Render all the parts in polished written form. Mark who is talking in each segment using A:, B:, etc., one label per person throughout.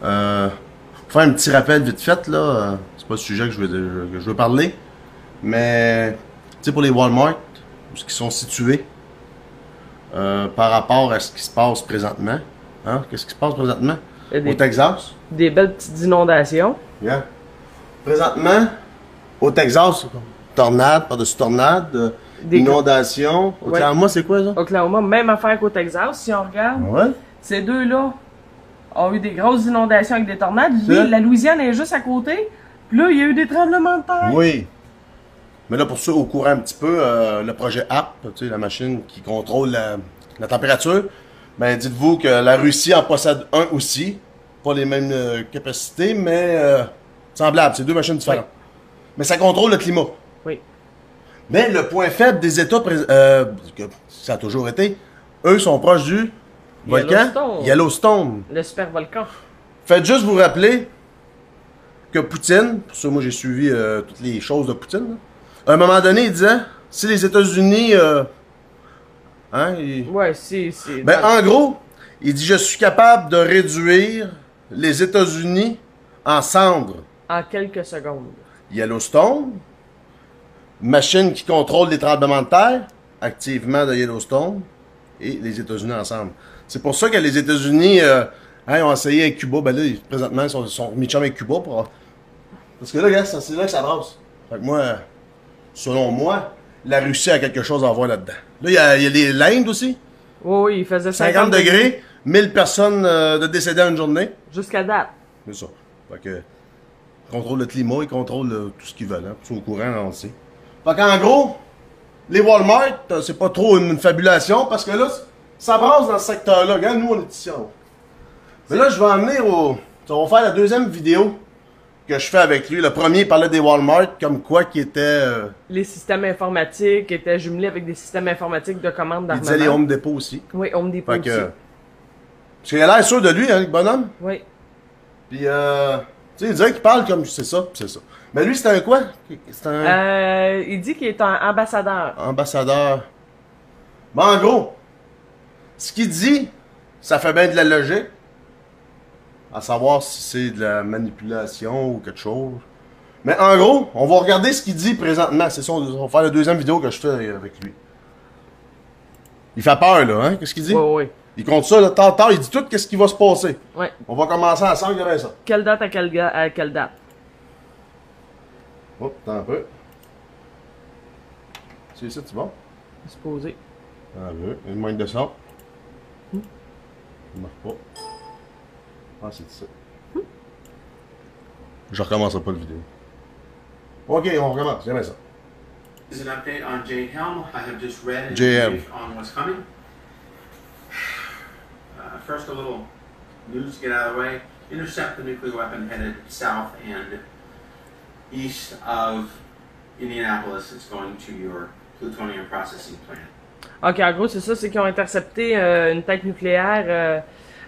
A: Pour faire un petit rappel vite fait, là, c'est pas le sujet que je veux parler, mais tu sais, pour les Walmart, où ils sont situés, par rapport à ce qui se passe présentement, hein? Qu'est-ce qui se passe présentement? Au Texas?
B: Des belles petites inondations.
A: Yeah. Présentement, au Texas, tornade, par-dessus tornade, inondations. Oklahoma, c'est quoi ça?
B: Oklahoma, même affaire qu'au Texas, si on regarde.
A: Ouais.
B: Ces deux-là ont eu des grosses inondations avec des tornades. La Louisiane est juste à côté. Puis là, il y a eu des tremblements de terre.
A: Oui. Mais là, pour ceux au courant un petit peu, le projet APP, tu sais, la machine qui contrôle la température, ben dites-vous que la Russie en possède un aussi. Pas les mêmes capacités, mais semblables. C'est deux machines différentes. Oui. Mais ça contrôle le climat.
B: Oui.
A: Mais le point faible des États, que ça a toujours été, eux sont proches du volcan Yellowstone.
B: Le super volcan.
A: Faites juste vous rappeler que Poutine, pour ça moi j'ai suivi toutes les choses de Poutine, là, à un moment donné il disait, si les États-Unis...
B: Ouais, c'est...
A: Ben en gros, il dit je suis capable de réduire les États-Unis en cendres.
B: En quelques secondes.
A: Yellowstone, machine qui contrôle les tremblements de terre, activement de Yellowstone, et les États-Unis ensemble. C'est pour ça que les États-Unis ont essayé avec Cuba. Ben là, présentement, ils sont mis avec Cuba. Parce que là, regarde, c'est là que ça brasse. Fait que moi, selon moi, la Russie a quelque chose à voir là-dedans. Là, il y a l'Inde aussi.
B: Oui, il faisait
A: 50 degrés, 1000 personnes de décédées en une journée.
B: Jusqu'à date.
A: C'est ça. Fait que, ils contrôlent le climat, ils contrôlent tout ce qu'ils veulent. Hein. Ils sont au courant, on le sait. Fait qu'en gros, les Walmart, c'est pas trop une fabulation parce que là, ça brasse dans ce secteur-là. Regarde, nous, on est ici en haut. Mais là, je vais emmener au... On va faire la deuxième vidéo que je fais avec lui. Le premier, il parlait des Walmart comme quoi qui était...
B: Les systèmes informatiques étaient jumelés avec des systèmes informatiques de commande d'armement.
A: Il disait les Home Depot aussi.
B: Oui, Home Depot aussi.
A: Parce qu'il a l'air sûr de lui, hein, le bonhomme.
B: Oui.
A: Puis, tu sais, il dirait qu'il parle comme c'est ça, c'est ça. Mais lui, c'était un quoi?
B: C'est un... il dit qu'il est un ambassadeur.
A: Ambassadeur. Bon, en gros, ce qu'il dit, ça fait bien de la logique. À savoir si c'est de la manipulation ou quelque chose. Mais en gros, on va regarder ce qu'il dit présentement. C'est ça, on va faire la deuxième vidéo que je fais avec lui. Il fait peur, là, hein? Qu'est-ce qu'il dit?
B: Oui, oui.
A: Il compte ça, là, tard, il dit tout qu'est-ce qui va se passer.
B: Oui.
A: On va commencer ensemble, regardez ça.
B: Quelle date à quelle date?
A: Hop, attends un peu. C'est ça, c'est bon?
B: C'est posé.
A: Un peu, une moindre de son. Ça marche pas. Ah, c'est ça. Je recommencerai pas la vidéo. Ok, on recommence, j'aime ça.
C: This is an update on JHELM. I have just read
A: JM.
C: brief on what's coming. First, a little news to get out of the way. Intercept the nuclear weapon headed south and east of Indianapolis. It's going to your plutonium processing plant.
B: Ok, en gros, c'est ça, c'est qu'ils ont intercepté une tête nucléaire.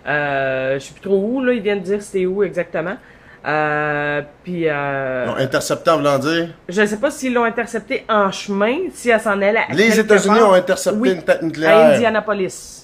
B: Je sais plus trop où, là, ils viennent de dire c'était où exactement. Puis.
A: Ils l'ont intercepté en voulant dire.
B: Je sais pas s'ils l'ont intercepté en chemin, si elle s'en allait à
A: Les États-Unis ont intercepté une tête nucléaire.
B: À Indianapolis.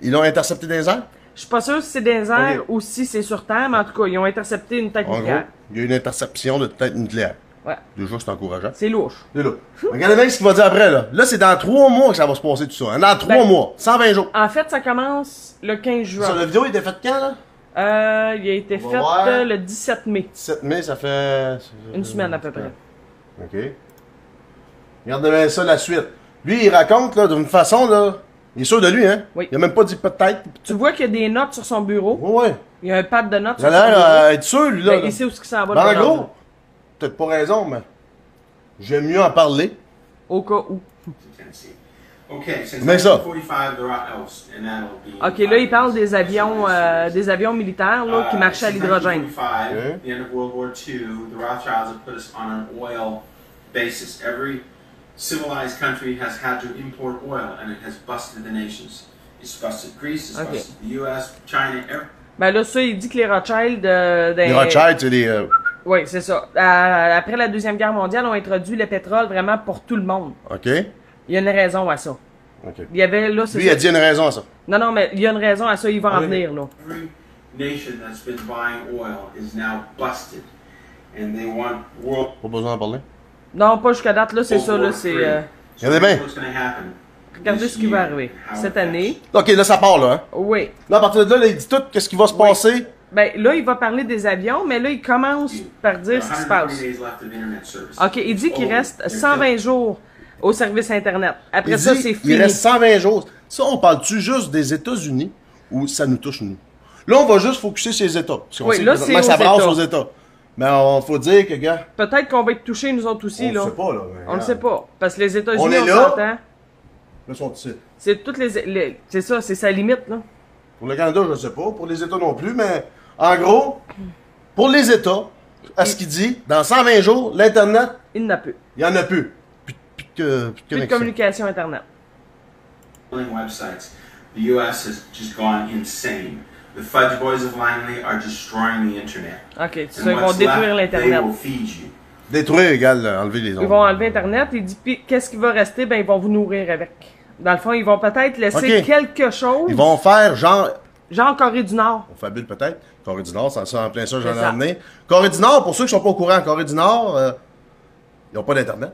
A: Ils l'ont intercepté dans les airs?
B: Je suis pas sûr si c'est dans les airs ou si c'est sur Terre, mais en tout cas, ils ont intercepté une tête nucléaire.
A: Gros, il y a eu une interception de tête nucléaire.
B: Ouais.
A: Déjà, c'est encourageant.
B: C'est louche.
A: C'est là. Regardez bien ce qu'il va dire après, là. Là, c'est dans 3 mois que ça va se passer tout ça. Hein? Dans 3 mois. 120 jours.
B: En fait, ça commence le 15 juin.
A: Ça, la vidéo, il était faite quand, là?
B: Il a été fait le 17 mai.
A: 17 mai, ça fait...
B: Une semaine à peu près.
A: OK. Regardez bien ça, la suite. Lui, il raconte, là, d'une façon, là... Il est sûr de lui, hein?
B: Oui.
A: Il a même pas dit peut-être.
B: Tu vois qu'il y a des notes sur son bureau.
A: Oui, oui.
B: Il y a un pad de notes
A: Il a
B: sur son bureau.
A: l'air être sûr, lui, là.
B: Ben, il sait où ce qui s'en va.
A: Ben, en gros, peut-être pas raison, mais... J'aime mieux en parler.
B: Au cas où.
C: Okay, since
A: Mais ça.
C: 1945, there are else, and that'll be.
B: Ok, là, il parle des avions militaires là, qui marchaient à l'hydrogène.
C: At the end of World War II, the Rothschilds have put us on an oil basis. Every civilized country has had to import oil, and it has busted the nations. It's busted Greece, it's busted the U.S., China, every...
B: Ben là, ça, il dit que les Rothschild...
A: Les Rothschild, c'est des...
B: Oui, c'est ça. Après la Deuxième Guerre mondiale, ont introduit le pétrole vraiment pour tout le monde.
A: OK.
B: Il y a une raison à ça.
A: OK.
B: Il y avait là...
A: Lui, il a dit une raison à ça.
B: Non, non, mais il y a une raison à ça, il va en venir, là.
C: Every nation that's been buying oil is now busted, and they want world.
A: Pas besoin d'en parler.
B: Non, pas jusqu'à date, là, c'est ça, là, c'est...
C: So
A: Regardez bien.
C: what's going to happen
B: Regardez
C: this
B: ce qui va
C: year
B: arriver
C: and how
B: cette
C: it
B: année.
A: Ok, là, ça part, là. Hein?
B: Oui.
A: Là, à partir de là, il dit tout, qu'est-ce qui va se passer.
B: Ben, là, il va parler des avions, mais là, il commence par dire ce qui se passe.
C: 120 days left of internet service.
B: OK, il dit qu'il
C: Oh,
B: reste
C: they're
B: 120 jours au service Internet. Après
A: Il
B: ça,
A: dit,
B: c'est
A: il
B: fini.
A: reste 120 jours. Ça, on parle-tu juste des États-Unis ou ça nous touche, nous? Là, on va juste focuser sur les États. Parce qu'on
B: Oui,
A: sait
B: là,
A: que
B: c'est
A: présentement, ça
B: aux
A: brasse
B: États.
A: aux États. Mais on faut dire que, gars,
B: Peut-être qu'on va être touchés, nous autres aussi,
A: on
B: là.
A: ne sait pas, là. mais
B: On le
A: regarde.
B: sait pas. Parce que les
A: On
B: États-Unis,
A: est
B: on
A: là.
B: s'entend.
A: Là, ils sont ici.
B: C'est toutes c'est ça, c'est sa limite, là.
A: Pour le Canada, je ne sais pas. Pour les États non plus. Mais en gros, pour les États, à ce qu'il dit, dans 120 jours, l'Internet,
B: Il n'a plus.
A: il n'y en a plus. Plus de
B: Plus de
A: connexion.
B: communication Internet.
C: Websites. The U.S. has just gone insane. The Fudge Boys of Langley are destroying the internet.
B: OK, c'est
C: And
B: ça, ils vont
C: what's
B: détruire
C: left, they
B: l'Internet.
C: will feed you.
A: Détruire égale enlever les ondes.
B: Ils vont enlever Internet. Il dit, puis qu'est-ce qui va rester? Ben, ils vont vous nourrir avec. Dans le fond, ils vont peut-être laisser
A: OK.
B: quelque chose.
A: Ils vont faire genre.
B: Genre Corée du Nord.
A: On fabule peut-être. Corée du Nord, ça en plein ça, j'en ai
B: C'est ça.
A: amené. Corée du Nord, pour ceux qui ne sont pas au courant, Corée du Nord, ils n'ont pas d'Internet,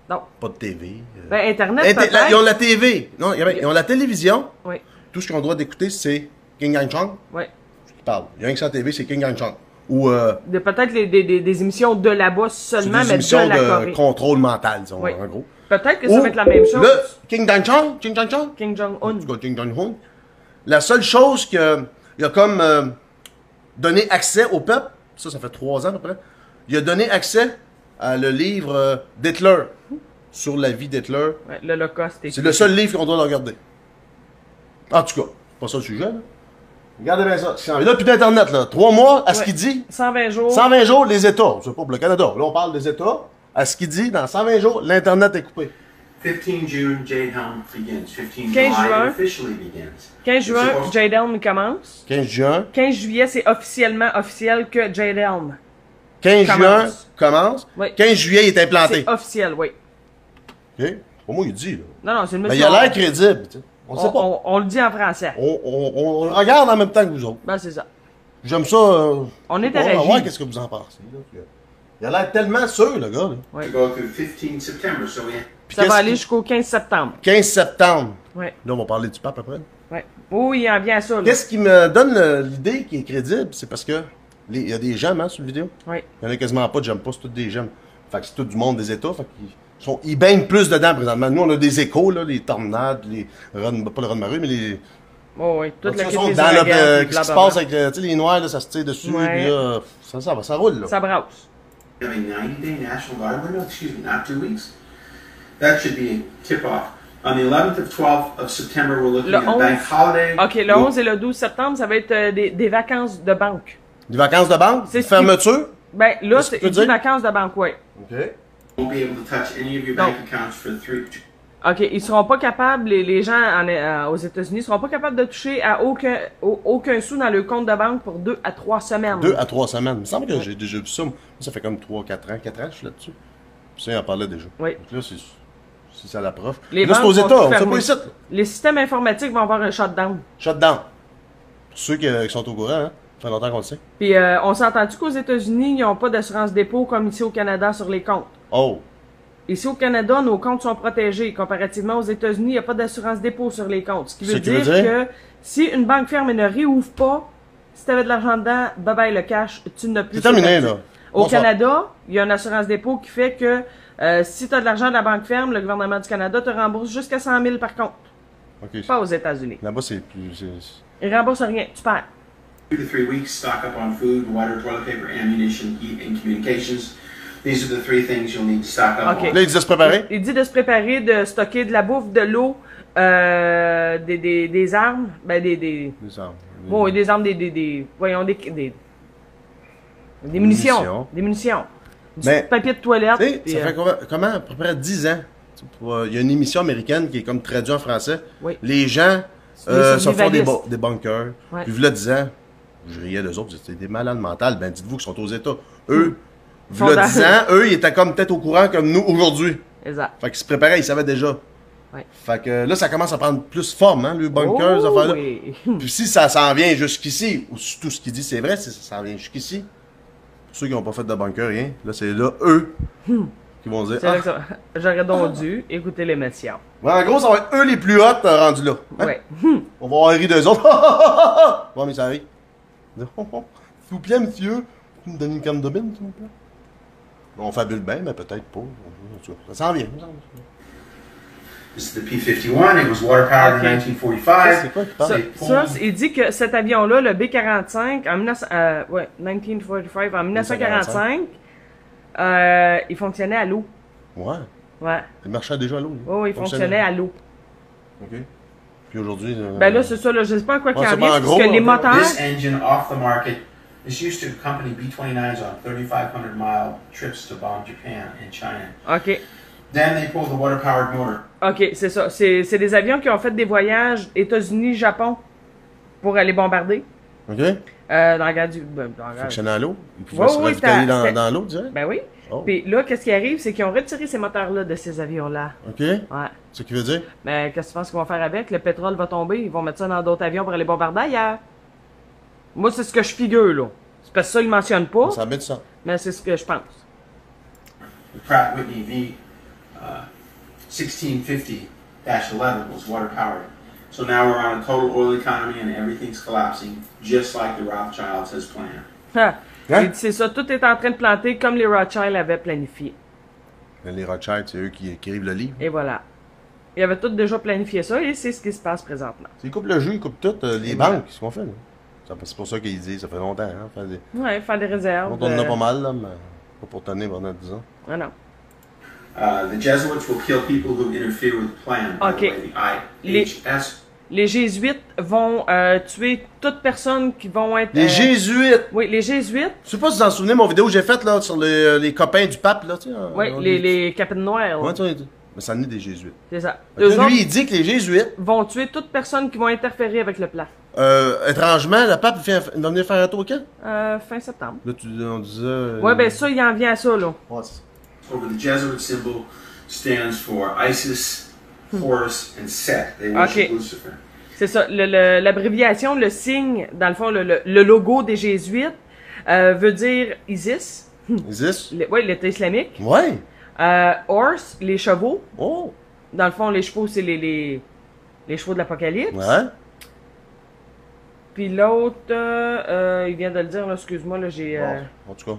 B: Non.
A: pas de TV.
B: Ben, Internet,
A: Ils
B: peut-être.
A: ont la TV. Non, ils ont la télévision.
B: Oui,
A: Tout ce qu'on doit d'écouter, c'est King Yang Chong
B: oui.
A: qui parle. Il y a rien que sur la TV, c'est King Yang Chong. Ou
B: Peut-être des émissions de là-bas
A: c'est
B: seulement,
A: des
B: mais
A: émissions
B: de la
A: de
B: Corée.
A: contrôle mental, disons,
B: Oui.
A: en gros.
B: Peut-être que ça
A: Ou
B: va être la même chose.
A: Le King Yang Chong, King Yang Chong,
B: Kim
A: en
B: Jong-un.
A: tout cas, King Jong-un. La seule chose que il a comme donné accès au peuple, ça fait 3 ans à peu près, il a donné accès à le livre d'Hitler, sur la vie d'Hitler.
B: Ouais, l'Holocauste.
A: C'est le seul livre qu'on doit regarder. En tout cas, c'est pas ça le sujet, là. Regardez bien ça. Là, plus d'Internet, là. 3 mois, à ce
B: Ouais.
A: qu'il dit.
B: 120 jours.
A: 120 jours, les États. C'est pas pour le Canada. Là, on parle des États. À ce qu'il dit, dans 120 jours, l'Internet est coupé.
C: 15 June, Jade Helm begins. 15
B: 15
C: July,
B: juin.
C: it officially begins.
B: 15
C: It's
B: juin,
C: supposed-
B: Jade Helm commence.
A: 15 juin.
B: 15 juillet, c'est officiellement officiel que Jade Helm.
A: 15
B: Commence.
A: juin commence.
B: Oui.
A: 15 juillet, il est implanté.
B: C'est officiel, oui.
A: OK? Pour moi, il dit, là.
B: Non, non, c'est une
A: Mais
B: mission.
A: il a l'air crédible, tu sais. On le sait pas.
B: On le dit en français.
A: On le regarde en même temps que vous autres.
B: Ben, c'est ça.
A: J'aime ça.
B: On
A: on
B: interagit.
A: va voir qu'est-ce que vous en pensez. Là. Il a l'air tellement sûr, le gars. Là.
B: Oui.
C: To go through 15 September, so we
A: Puis
B: Ça va
A: qu'est-ce
B: aller
A: qui-
B: jusqu'au 15 septembre.
A: 15 septembre.
B: Oui,
A: Là, on va parler du pape après.
B: oui. Oui, il en vient à ça, là.
A: Qu'est-ce qui me donne l'idée qui est crédible, c'est parce que il y a des j'aime hein, sur la vidéo.
B: Oui.
A: Il y en a quasiment pas de j'aime pas, c'est tous des j'aime. Fait que c'est tout du monde des États. Fait ils baignent plus dedans présentement. Nous, on a des échos, là, les tornades, les pas le Raz-de-Marée, mais les.
B: Oh, oui, toute la
A: Dans
B: crise des
A: là,
B: ouragans,
A: qu'est-ce qui se
B: blablabla.
A: passe avec tu sais, les noirs, là, ça se tire dessus,
B: Ouais.
A: puis là, ça roule, là.
B: Ça brasse.
C: have a 90-day National Guard window, excuse me, not 2 weeks. That should be a tip-off. On the 11th of 12th of September, we're looking
B: Le
C: at a bank
B: 11.
C: holiday.
B: OK, le 11 et le 12 septembre, ça va être des vacances de banque.
A: Des vacances de banque,
B: C'est ce
A: fermeture.
B: Ben, là,
A: Qu'est-ce que
B: c'est
A: tu peux
B: il dit
A: dire?
B: vacances de banque, oui.
A: OK.
C: Won't be able to touch any of your
B: Non.
C: bank accounts for 3.
B: OK, ils seront pas capables, les gens aux États-Unis seront pas capables de toucher à aucun sou dans le compte de banque pour 2 à 3 semaines.
A: 2 à 3 semaines. Il me semble que j'ai déjà vu ça. Moi, ça fait comme 3-4 ans. 4 ans, je suis là-dessus. Puis ça, il en parlait déjà.
B: Oui.
A: Donc là, c'est ça la preuve.
B: Les
A: Là, c'est
B: banques
A: aux
B: vont
A: États.
B: tout
A: On sait
B: fermer.
A: pas ici. là.
B: Les systèmes informatiques vont avoir un shutdown.
A: Shutdown. Pour ceux qui sont au courant, hein. Ça fait longtemps qu'on le sait.
B: Puis on s'entend-tu qu'aux États-Unis, ils n'ont pas d'assurance dépôt comme ici au Canada sur les comptes?
A: Oh.
B: Ici au Canada, nos comptes sont protégés. Comparativement aux États-Unis, il n'y a pas d'assurance dépôt sur les comptes. Ce qui veut dire que si une banque ferme et ne réouvre pas, si tu avais de l'argent dedans, bye bye le cash, tu n'as plus.
A: C'est terminé,
B: perdu.
A: là.
B: Au
A: Bonsoir.
B: Canada, il y a une assurance dépôt qui fait que si tu as de l'argent de la banque ferme, le gouvernement du Canada te rembourse jusqu'à 100 000 par compte.
A: OK.
B: Pas aux États-Unis.
A: Là-bas, c'est plus.
B: Ils remboursent rien, tu perds.
C: 2 to 3 weeks, stock up on food, water, toilet paper, ammunition, heat, and communications. These are the 3 things you'll need to stock up
B: Okay.
C: on.
A: Là, ils disent se préparer.
B: Il dit de se préparer, de stocker de la bouffe, de l'eau, des armes, ben
A: Des armes.
B: bon, des armes, voyons, des munitions.
A: Munitions.
B: Des munitions. Du
A: Mais,
B: papier de toilette.
A: Tu sais,
B: puis,
A: ça fait comment? À peu près 10 ans. Il y a une émission américaine qui est comme traduite en français.
B: Oui.
A: Les gens
B: Les
A: se font
B: survivalistes.
A: des bunkers.
B: Ouais.
A: Puis là 10 ans, je riais d'eux autres, c'était des malades mentales. Ben dites-vous qu'ils sont aux États. Eux,
B: Sont
A: là
B: dans-
A: 10 ans, eux, ils étaient comme peut-être au courant comme nous aujourd'hui.
B: Exact.
A: Fait qu'ils se préparaient, ils savaient déjà.
B: Ouais.
A: Fait que là, ça commence à prendre plus forme, hein, le bunker, ces affaires-là.
B: Oui.
A: Puis si ça s'en vient jusqu'ici, ou si tout ce qu'il dit c'est vrai, si ça s'en vient jusqu'ici, pour ceux qui n'ont pas fait de bunker, rien, là, c'est là, eux, qui vont dire,
B: C'est vrai que ça... J'aurais donc dû écouter les médias.
A: Ouais, en gros, ça va être eux les plus hot rendus là. Hein?
B: Ouais.
A: On va avoir ri d'eux autres. Bon, mais ça arrive. S'il vous plaît, monsieur, vous me donnez une canne de bine, s'il vous plaît. On fabule bien, mais peut-être pas. Ça s'en vient.
C: This is the P-51. It was water-powered in 1945.
A: C'est quoi qui parle?
B: Il dit que cet avion-là, le B-45, en 1945, en 1945, il fonctionnait à l'eau.
A: Ouais.
B: Ouais.
A: Il marchait déjà à l'eau.
B: Oui, il fonctionnait à l'eau.
A: OK. Puis aujourd'hui...
B: Ben là, c'est ça, là, je sais pas à quoi qu'il en
A: c'est
B: vient,
A: pas en
B: parce
A: gros,
B: que les
A: là.
B: moteurs...
C: This engine off the market is used to accompany B-29s on 3,500-mile trips to bomb Japan and China.
B: OK.
C: Then they pull the water-powered motor.
B: OK, c'est ça. C'est des avions qui ont fait des voyages États-Unis-Japon pour aller bombarder.
A: OK.
B: Dans la guerre du... dans la guerre-
A: Fonctionnait à l'eau. Il pouvait se ravitailler dans l'eau, tu dirais.
B: Ben oui.
A: Oh.
B: Puis là, qu'est-ce qui arrive, c'est qu'ils ont retiré ces moteurs-là de ces avions-là.
A: OK.
B: Ouais.
A: C'est ce qu'il veut dire?
B: Mais qu'est-ce que tu penses qu'ils vont faire avec? Le pétrole va tomber, ils vont mettre ça dans d'autres avions pour aller bombarder ailleurs. Moi, c'est ce que je figure, là. C'est parce que ça, ils mentionnent pas,
A: Ça met ça.
B: mais c'est ce que je pense.
C: The Pratt Whitney V 1650-11 was water-powered. So now we're on a total oil economy and everything's collapsing, just like the Rothschilds has planned.
B: Ah.
A: Hein?
B: Il dit, c'est ça, tout est en train de planter comme les Rothschild avaient planifié.
A: Les Rothschild, c'est eux qui écrivent le livre.
B: Et voilà. Ils avaient tout déjà planifié ça et c'est ce qui se passe présentement.
A: Ils coupent le jus, ils coupent tout. Les banques, ce qu'on fait, là. C'est pour ça qu'ils disent, ça fait longtemps, hein.
B: Ouais, faire des réserves.
A: On en a pas mal, là, mais pas pour tenir pendant 10 ans.
B: Ah non.
C: The Jesuits will kill people who interfere with the plan. By
B: Okay.
C: the way, the IHS.
B: Les Jésuites vont tuer toute personne qui vont être...
A: Les Jésuites!
B: Oui, les Jésuites.
A: Je sais pas si vous en souvenez, mon vidéo que j'ai faite, là, sur les copains du pape, là, tu sais.
B: Oui, les capitaines noirs.
A: Ouais, tu sais. Mais ça en est des Jésuites.
B: C'est ça.
A: Fait que
B: Eux
A: là, lui,
B: autres
A: il dit que les Jésuites,
B: vont tuer toute personne qui va interférer avec le plan.
A: étrangement, le pape il va venir faire un tour quand?
B: Fin septembre.
A: Là, on disait...
B: Ouais, ben ça, il en vient à ça, là.
A: Ouais, c'est ça.
C: Over the Jesuit symbol stands for Isis, Horus, and Set. They worship
B: Okay.
C: Lucifer.
B: C'est ça. L'abréviation, le signe, dans le fond, le logo des Jésuites veut dire Isis.
A: Isis?
B: Oui, l'État islamique.
A: Ouais!
B: Horse, les chevaux.
A: Oh!
B: Dans le fond, les chevaux, c'est les chevaux de l'Apocalypse.
A: Ouais!
B: Puis l'autre, il vient de le dire, là, excuse-moi, là, j'ai...
A: Bon, en tout cas,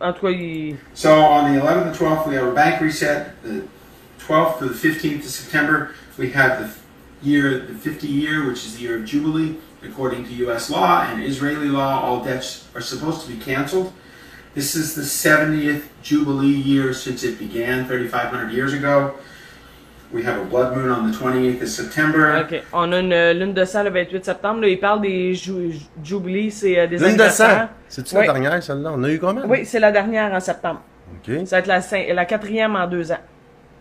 B: en tout cas, il...
C: So on the 11th and 12th, we have a bank reset. The 12th to the 15th of September, we have the 50 year, which is the year of Jubilee. According to U.S. law and Israeli law, all debts are supposed to be canceled. This is the 70th Jubilee year since it began 3,500 years ago. We have a blood moon on the 28th of September.
B: OK. On a une lune de sang le 28 septembre. Là, il parle des Jubilee, c'est des
A: Lune de sang!
B: anniversaires.
A: C'est-tu
B: Oui.
A: la dernière, celle-là? On a eu combien?
B: Oui, c'est la dernière en septembre.
A: OK.
B: Ça va être la quatrième en 2 ans.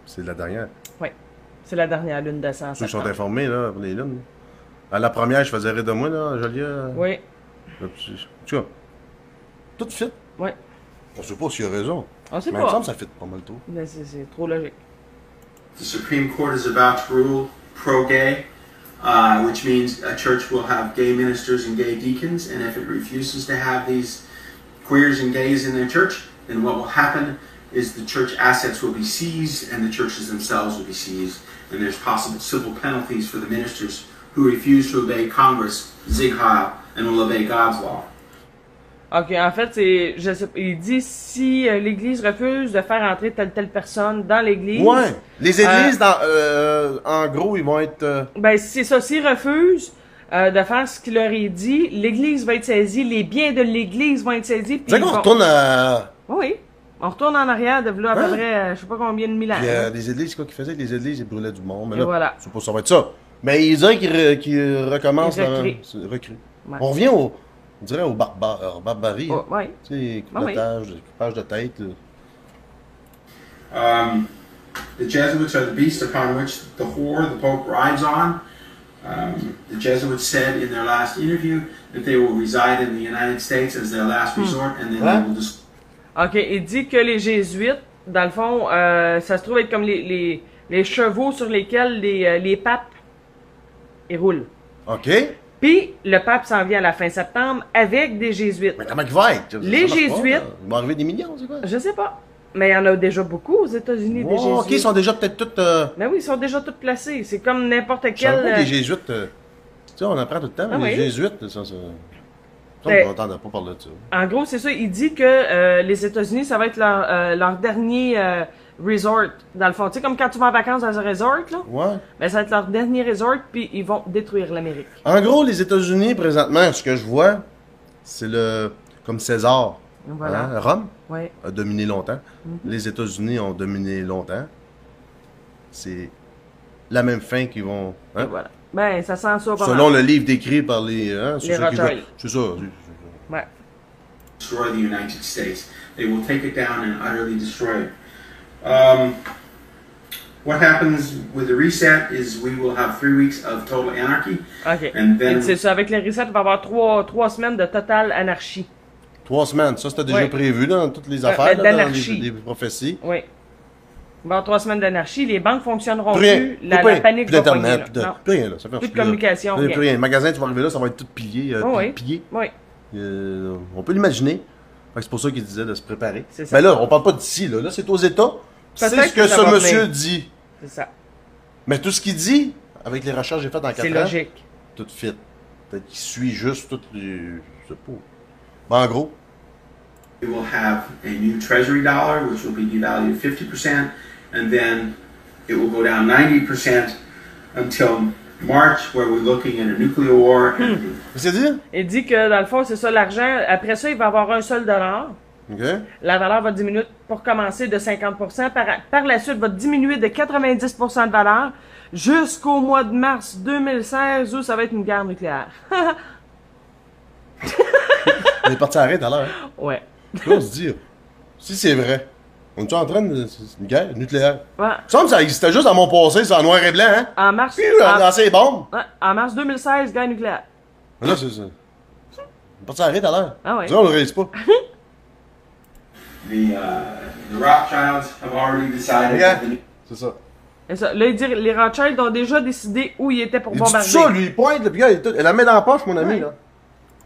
A: C'est la dernière.
B: Oui. C'est la dernière lune de sang en
A: Ceux qui sont
B: septembre.
A: informés, là, pour les lunes. À la première, je faisais rire de moi, là, Jolia.
B: Oui.
A: Tu vois, tout fit.
B: Oui.
A: On sait pas s'il a raison.
B: On sait
A: Mais il me
B: pas.
A: semble que ça fit pas mal tout.
B: Mais c'est trop logique.
C: The Supreme Court is about to rule pro-gay, which means a church will have gay ministers and gay deacons, and if it refuses to have these queers and gays in their church, then what will happen is the church assets will be seized and the churches themselves will be seized, and there's possible civil penalties for the ministers who refuse to obey Congress, Zig Heil, and will obey God's law.
B: OK, en fait, il dit si l'Église refuse de faire entrer telle personne dans l'Église...
A: Ouais! Les églises, en gros, ils vont être...
B: Ben, c'est ça. S'ils refusent de faire ce qu'il leur est dit, l'Église va être saisie, les biens de l'Église vont être saisis. Puis
A: D'accord, on retourne à...
B: Oui. On retourne en arrière de là à peu près, je sais pas combien de mille ans.
A: Puis, les églises, c'est quoi qu'ils faisaient? Les églises, ils brûlaient du monde. Mais
B: Et
A: là,
B: voilà.
A: c'est pas ça va être ça. Mais ils diraient qu'ils recommencent...
B: Ils recréent.
A: Recréent.
B: Ouais.
A: On revient on dirait aux barbarie.
B: Oh, oui.
A: Tu sais,
B: Ah oui.
A: coupage de tête.
C: The Jesuits are the beast upon which the whore, the Pope, rides on. The Jesuits said in their last interview that they will reside in the United States as their last resort, and then they will just...
B: OK, il dit que les Jésuites, dans le fond, ça se trouve être comme les chevaux sur lesquels les papes ils roulent.
A: OK.
B: Puis, le pape s'en vient à la fin septembre avec des jésuites.
A: Mais comment il va être?
B: Les jésuites...
A: Il va arriver des millions, c'est quoi?
B: Je sais pas. Mais il y en a déjà beaucoup aux États-Unis, des jésuites.
A: OK, ils sont déjà peut-être tous...
B: Mais oui, ils sont déjà tous placés. C'est comme n'importe
A: Je savais
B: quel...
A: pas que les jésuites... Tu sais, on apprend tout le temps,
B: Ah
A: mais les
B: oui.
A: jésuites, ça... On
B: Ben,
A: n'entendait pas parler de ça.
B: En gros, c'est ça. Il dit que les États-Unis, ça va être leur dernier resort. Dans le fond, tu sais, comme quand tu vas en vacances dans un resort, là.
A: Ouais.
B: Ben, ça va être leur dernier resort, puis ils vont détruire l'Amérique.
A: En gros, les États-Unis, présentement, ce que je vois, c'est le... Comme César.
B: Voilà.
A: Hein? Rome
B: Ouais.
A: a dominé longtemps. Les États-Unis ont dominé longtemps. C'est la même fin qu'ils vont...
B: Et
A: Hein?
B: voilà. Ben, ça sent ça pas
A: Selon
B: mal.
A: le livre décrit par les... Hein,
B: Les
A: ceux qui-
B: Rothschild.
A: C'est ça.
B: Ouais.
C: destroy the United States. They will take it down and utterly destroy it. What happens with the reset is we will have 3 weeks of total anarchy.
B: OK.
C: And then-
B: Et c'est ça. Avec les resets, il va y avoir trois semaines de totale anarchie.
A: 3 semaines. Ça, c'était déjà
B: Ouais.
A: prévu dans toutes les affaires, là, dans
B: d'anarchie.
A: les prophéties.
B: Oui. Il va y avoir 3 semaines d'anarchie. Les banques fonctionneront
A: Plus rien.
B: plus. La
A: Plus
B: panique
A: plus
B: va
A: d'Internet,
B: pogner,
A: plus,
B: là. Non.
A: plus rien. Là. Ça fait
B: Plus de communication,
A: Plus,
B: rien.
A: rien. Le magasin, tu vas arriver là, ça va être tout plié.
B: Oh, oui.
A: Plié.
B: Oui.
A: On peut l'imaginer. Fait que c'est pour ça qu'il disait de se préparer.
B: C'est ça.
A: Mais là, on parle pas d'ici. Là, c'est aux États. C'est
B: Peut-être
A: ce que
B: que ça
A: ce
B: va
A: monsieur
B: venir.
A: dit.
B: C'est ça.
A: Mais tout ce qu'il dit, avec les recherches que j'ai faites dans 4
B: C'est
A: ans,
B: logique.
A: tout fit. Peut-être qu'il suit juste toutes les... Je sais pas. Ben, en gros,
C: We will have a new treasury dollar, which will be devalued 50%, and then it will go down 90% until March, where we're looking at a nuclear war.
A: qu'est-ce qu'il dit?
B: Il dit que dans le fond, c'est ça l'argent. Après ça, il va avoir un seul dollar.
A: OK.
B: La valeur va diminuer pour commencer de 50%. Par la suite, va diminuer de 90% de valeur jusqu'au mois de mars 2016 où ça va être une guerre nucléaire.
A: On est parti à arrêter tout à l'heure. Hein?
B: Ouais.
A: Faut se dire. Si c'est vrai, on est en train de. C'est une guerre nucléaire.
B: Ouais.
A: Il me semble que ça existait juste dans mon passé, c'est en noir et blanc, hein?
B: En mars,
A: Puis, dans ces bombes.
B: ouais, en mars 2016, guerre nucléaire.
A: Mais là, c'est ça. On est parti à arrêter tout à l'heure.
B: Ah ouais.
A: Ça, on le réalise pas.
C: The Rothschilds have already decided
A: Regarde.
C: that the
A: C'est ça.
B: Et ça, là, il dit les Rothschild ont déjà décidé où ils étaient pour
A: Il dit
B: bombarder.
A: tout ça, lui, il pointe, le gars, il la met dans la poche, mon ami,
B: Ouais.
A: là.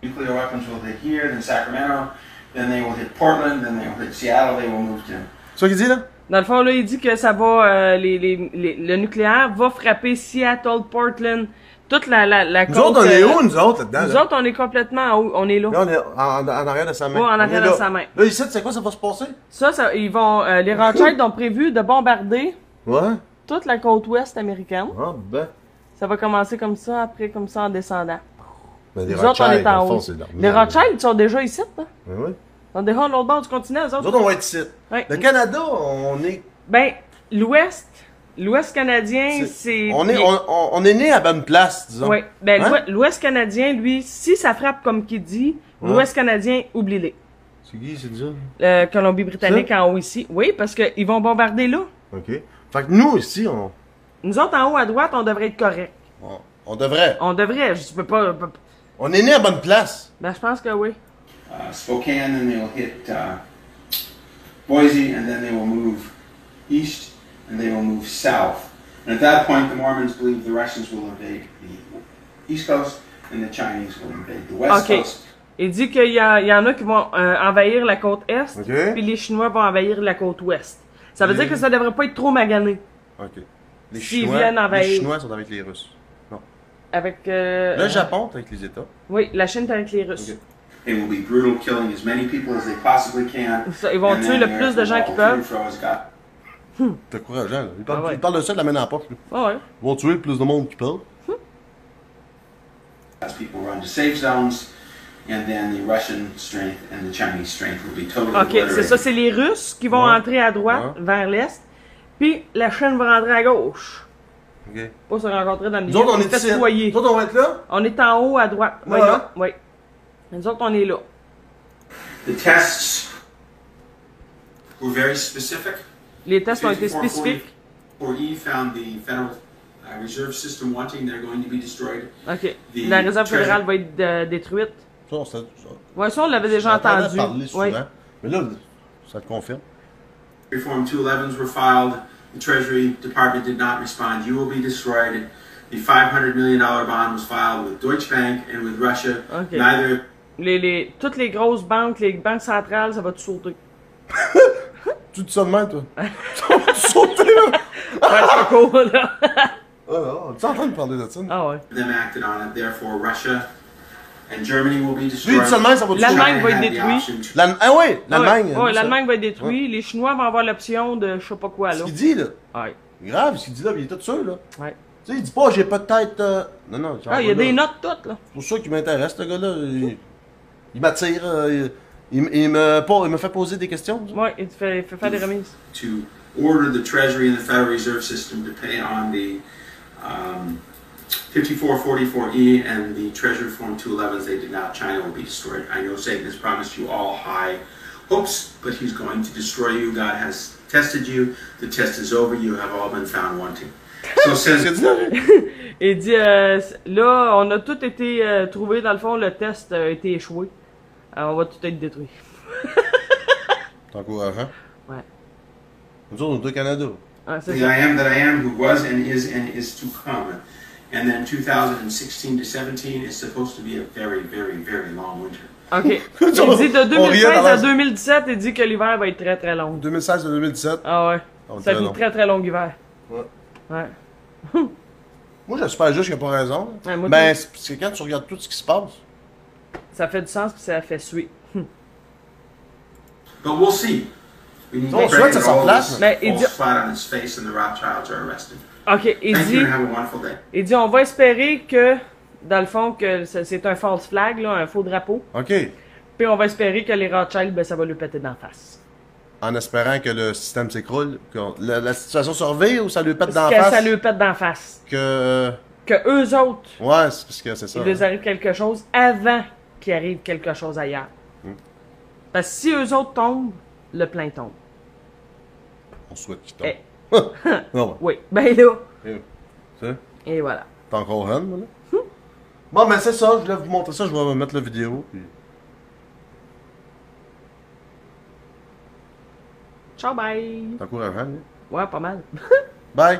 C: nuclear weapons will hit here, then Sacramento, then they will hit Portland, then they will hit Seattle, they will move to...
A: C'est ça qu'il dit, là?
B: Dans le fond, là, il dit que ça va, le nucléaire va frapper Seattle, Portland, toute la
A: Nous
B: côte.
A: autres, on est où, nous autres, là-dedans?
B: Nous
A: là?
B: autres, on est complètement en haut, on est là.
A: Là, on est en arrière de sa main.
B: Ouais, en
A: On
B: arrière
A: est
B: de
A: là.
B: sa main.
A: Là, ici, c'est quoi, ça va se passer?
B: Ça, ils vont, les Rothschild ont prévu de bombarder
A: Ouais.
B: toute la côte ouest américaine.
A: Ah, ben.
B: Ça va commencer comme ça, après comme ça en descendant.
A: Ben, les
B: Nous autres, on
A: Rothschild,
B: est
A: dans
B: en
A: le fond,
B: haut.
A: c'est de leur
B: Les
A: merde.
B: Rothschild sont déjà ici, hein?
A: Ben oui.
B: Ils sont déjà à l'autre bord du continent, eux
A: Nous
B: autres.
A: autres, on va être ici.
B: Ouais.
A: Le Canada, on est.
B: Ben, l'Ouest canadien, c'est...
A: On est né à bonne place, disons.
B: Oui. Ben,
A: Hein?
B: l'Ouest canadien, lui, si ça frappe comme qu'il dit,
A: Ouais.
B: l'Ouest canadien, oublie-les.
A: C'est qui, c'est ça?
B: Colombie-Britannique
A: Ça?
B: en haut ici. Oui, parce qu'ils vont bombarder là.
A: OK. Fait que nous, ici,
B: Nous autres, en haut à droite, on devrait être correct.
A: on devrait.
B: On devrait, je peux pas...
A: On est né à bonne place.
B: Ben, je pense que oui.
C: Spokane, then they will hit Boise, and then they will move east, and they will move south. And at that point, the Mormons believe the Russians will invade the east coast, and the Chinese will invade the west
B: OK.
C: coast.
B: Il dit qu'il y en a qui vont envahir la côte est,
A: OK.
B: puis les Chinois vont envahir la côte ouest. Ça veut
A: Et-
B: dire que ça devrait pas être trop magané.
A: OK.
B: S'ils viennent envahir.
A: Les Chinois sont avec les Russes.
B: Avec...
A: Le Japon, c'est avec les États.
B: Oui, la Chine est avec les Russes.
A: OK.
C: They will be brutal, killing as many people as they possibly can.
B: Ça, ils vont
C: and
B: tuer
C: then
B: le
C: the
B: plus de gens qu'ils peuvent.
C: overthrow has got
A: C'est encourageant, là. Il parle,
B: Ah ouais.
A: il parle de ça de la main dans la poche, là.
B: Ah ouais.
A: Ils vont tuer le plus de monde qu'ils peuvent.
C: as people run to safe zones, and then the Russian strength and the Chinese strength will be totally
B: OK, c'est
C: obliterated.
B: ça, c'est les Russes qui vont
A: Ouais.
B: entrer à droite, vers l'est, puis la Chine va rentrer à gauche.
A: OK.
B: Pas se rencontrer dans le
A: Nous
B: milieu.
A: autres, on
B: puis
A: est
B: se
A: ici.
B: foyer.
A: Nous autres, on va être là.
B: On est en haut à droite. Oui,
A: Ouais.
B: là. Oui. Nous autres, on est là.
C: The tests were very specific.
B: Les tests ont été spécifiques.
C: 5440 found the Federal Reserve System wanting, they're going to be destroyed.
B: OK.
C: The
B: La Réserve
C: treasure-
B: fédérale va être détruite.
A: Ça, on s'est.
B: Ouais, ça, on l'avait déjà
A: J'entendais
B: entendu.
A: parler souvent.
B: Oui.
A: Mais là, ça te confirme.
C: Reform 211s were filed. The Treasury Department did not respond. You will be destroyed. The $500 million bond was filed with Deutsche Bank and with Russia.
B: Okay.
C: Neither.
B: Toutes les grosses banques, les banques centrales, ça va tout sauter.
A: Tu dis ça de même, toi? Tu vas sauter, là!
B: Ouais, c'est cool, là.
A: Ah non, tu es en train de parler de ça?
B: Ah ouais.
C: Them acted on it. Therefore, Russia and Germany will be
A: Lui,
C: destroyed.
A: il dit ça de même, ça va tout
B: L'Allemagne
A: sauter.
B: va être
C: China had the
B: détruite.
C: option to-
A: Ah oui, l'Allemagne.
B: Ouais,
A: ça.
B: l'Allemagne va être détruite. Les Chinois vont avoir l'option de je sais pas quoi,
A: Ce
B: là.
A: qu'il dit, là.
B: Ouais.
A: Grave, ce qu'il dit là, il est tout sûr, là.
B: Ouais.
A: Tu sais, il dit pas, j'ai peut-être. Non, non,
B: Ah, il y a des notes toutes, là.
A: C'est pour ça qu'il m'intéresse, ce gars-là. Il m'attire. Il me fait poser des questions. ça.
B: Ouais, il fait faire des remises.
C: to order the Treasury and the Federal Reserve System to pay on the 5444E and the Treasury Form 211s. They did not. China will be destroyed. I know Satan has promised you all high hopes, but he's going to destroy you. God has tested you. The test is over. You have all been found wanting. So
A: Qu'est-ce qu'il
C: says
A: dit là?
B: Il dit, là, on a tout été trouvé, dans le fond, le test a été échoué. Alors, on va tout être détruit.
A: C'est encourageant.
B: Ouais.
A: Nous autres, on est au Canada.
B: Ah, c'est
C: the
B: ça.
C: I am that I am, who was and is to come. And then 2016 to 17 is supposed to be a very, very, very long winter.
B: OK. Il dit de
A: On riait
B: 2016
A: dans
B: à
A: la-
B: 2017, il dit que l'hiver va être très très long.
A: 2016 à 2017.
B: Ah ouais.
A: On
B: Ça va
A: dirait
B: être
A: non.
B: une très très long hiver.
A: Ouais.
B: Ouais.
A: Moi, j'espère juste qu'il n'a pas raison.
B: Ouais, moi,
A: Ben,
B: tout-
A: c'est quand tu regardes tout ce qui se passe.
B: Ça fait du sens puis ça fait suer.
C: But we'll see. We need
A: On
C: to
A: souhaite
C: pray
A: ça
C: that
A: s'en
C: all
A: place.
C: this
B: Mais il
C: falls
B: dit-
C: flat on its face and the Rothschilds are arrested.
B: OK, il
C: Thank
B: dit,
C: you and have a wonderful day.
B: on va espérer que, dans le fond, que c'est un false flag, là, un faux drapeau.
A: OK.
B: Puis on va espérer que les Rothschild, ben, ça va lui péter d'en face.
A: En espérant que le système s'écroule. La situation se revire ou ça lui pète
B: Parce
A: d'en
B: que
A: face.
B: ça lui pète d'en face.
A: Que.
B: Que eux autres,
A: Ouais, c'est parce que c'est ça.
B: il leur arrive quelque chose avant qu'il arrive quelque chose ailleurs. Parce que si eux autres tombent, le plein tombe.
A: On souhaite qu'il tombe.
B: Eh.
A: Non,
B: Oui, ben là.
A: ouais. C'est
B: Et voilà.
A: T'es encore on, moi, là? Bon, ben c'est ça. Je voulais vous montrer ça. Je vais mettre la vidéo. Puis...
B: Ciao, bye.
A: T'es encourageant, lui.
B: Ouais, pas mal.
A: Bye!